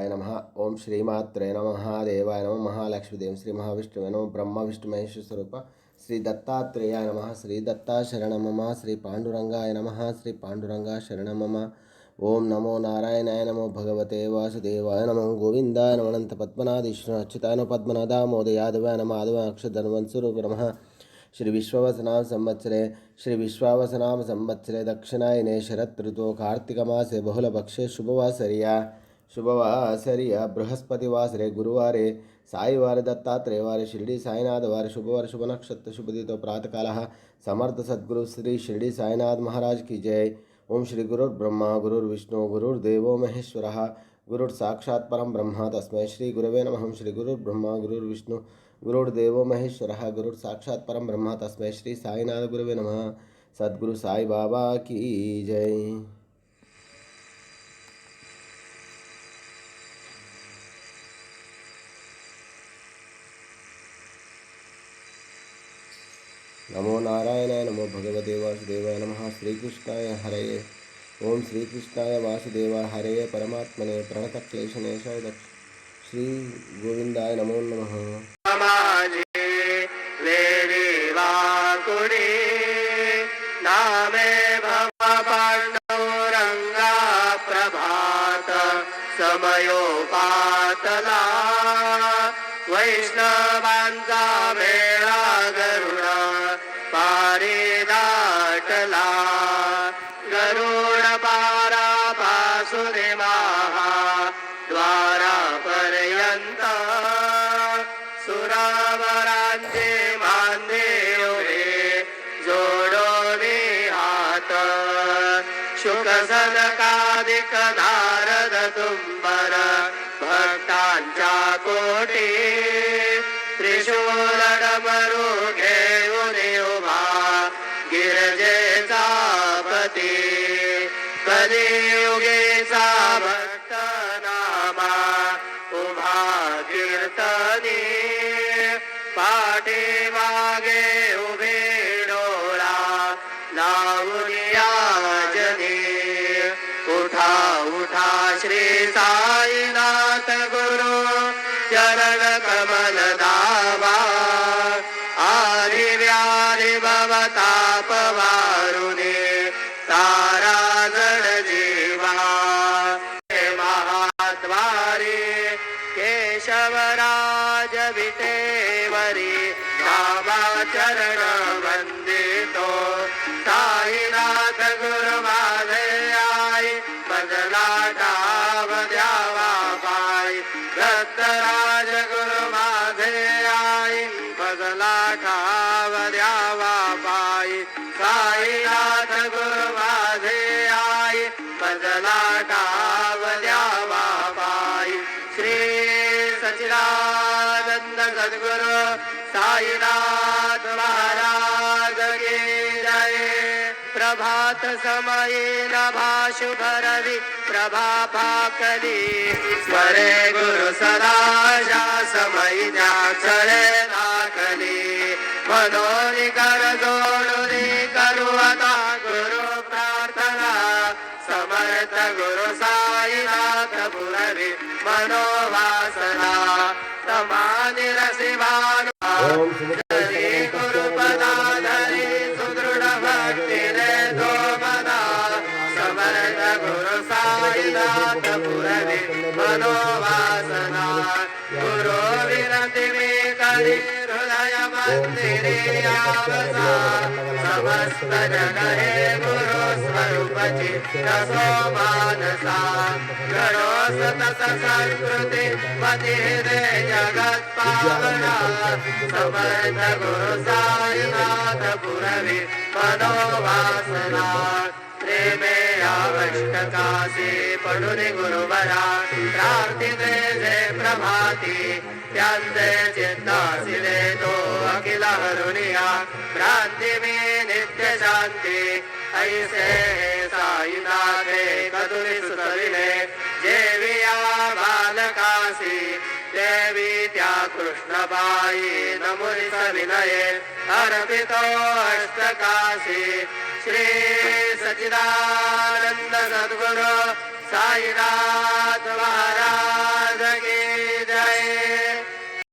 नमः। ओम श्रीमात्रे नमः। देवाय नमः। महालक्ष्मीदेव श्री महाविष्णुवे नमः। ब्रह्मा विष्णु महेश स्वरूप श्री दत्तात्रेयाय नमः। श्री दत्ता शरणं मम। श्री पांडुरंगाय नमः। श्री पांडुरंगा शरणं मम। ओम नमो नारायणाय नमो भगवते वासुदेवाय नमो गोविंदाय नमो अनंत पद्मनाभीश्वर अच्युताय नमो पद्मनाभा मोदयादवाय नमः। आदवाय अक्षरधर्मस्वरूप नमः। श्री विश्वावसनाम संवत्सरे दक्षिणायने शरत् ऋतु कार्तिकमासे बहुलपक्षे शुभवासरिया बृहस्पतिवासरे गुरुवारे साईवारे दत्तात्रेयवारे शिरडी साईनाथवारे शुभवार शुभ नक्षत्र शुभदितो प्रातःकालः समर्थ सद्गुरु श्री शिरडी साईनाथ महाराज की जय। ओम श्री गुरुर्ब्रह्मा गुरुर्विष्णु गुरुर्देवो महेश्वरः गुरुर्साक्षात् परं ब्रह्म तस्मै श्री गुरवे नमः। ओम श्री गुरुर्ब्रह्मा गुरुर्विष्णु गुरुर्देवो महेश्वरः गुरुर्साक्षात् परं ब्रह्म तस्मै श्री साईनाथ गुरवे नमः। सद्गुरु साई बाबा की जय। नमो नारायणाय नमो भगवते वासुदेवाय नमः। श्रीकृष्णाय हरये। ओम श्रीकृष्णाय वासुदेवाय हरये परमात्मने प्रणतक्लेशनेशाय श्री गोविंदाय नमो नमः। नामे भव पांडुरंगा प्रभात समयोपातला वैष्णवांचा मेळा गरुड पारिदाटला गरुड पारापासून महाद्वारापर्यंत सुरावरांचे मांदे उभे जोडोनी हात शुक सनकादिक नारद तुंबर भक्तांच्या कोटी त्रिशूल डमरू घेऊन उभा गिरजेचा पती कलियुगेचा भक्त नामा उभा कीर्तनी पाठीमागे उभे डोळा लावून याजनी उठा उठा श्री साईनाथ गुरु चरण कमल दावा आदि व्याधि भवताप वारुणे तारा जड जीवा महाद्वारी केशवराज विटेवरी रामाचरण वंदितो साईनाथ गुरु माझे आई बदला डाव द्यावा पाय दत्तराज गुरु माझे आई बदला ठाव द्यावा पाय साईनाथ गुरु माझे आई बदला ठाव द्यावा पाय श्री सच्चिदानंद सद्गुरु साईनाथ महाराज की जय। प्रभात समये नभा शुभ रवि प्रभा पाकली स्मरे गुरु सदा जा समय जा चळे दाखली मनोनी कर जोडुनी करू आता गुरु प्रार्थना समर्थ गुरु साईनाथ पुरवी मनोवासना तमानि रसिभानु हरी गुरु पदाधरी सुदृढ भक्ति रे तो मना समर्थ गुरु साईनाथ पुरवी मनोवासना गुरु विनती मी करी हृदय मंदिरे आवसा समस्त जग हे गुरु स्वरूपची रसो मानसा घडो सतत संस्कृती मती दे जगत पावना समर्थ गुरु साईनाथ पुरवी मनोवासना प्रेमे आवश्यकासी पडुनी गुरुवरा प्रार्थिते जे प्रभाती त्यांचे चित्तासी देतो अखिल हरुनिया भ्रांती मी नित्य शांती ऐसे साईनाथे कदुरी सुतविले जेविया बालकासी देवी त्या कृष्णबाई नमुनी सविनये अर्पितो अष्टकाशी श्री सच्चिदानंद सद्गुरु साईनाथ महाराज। जय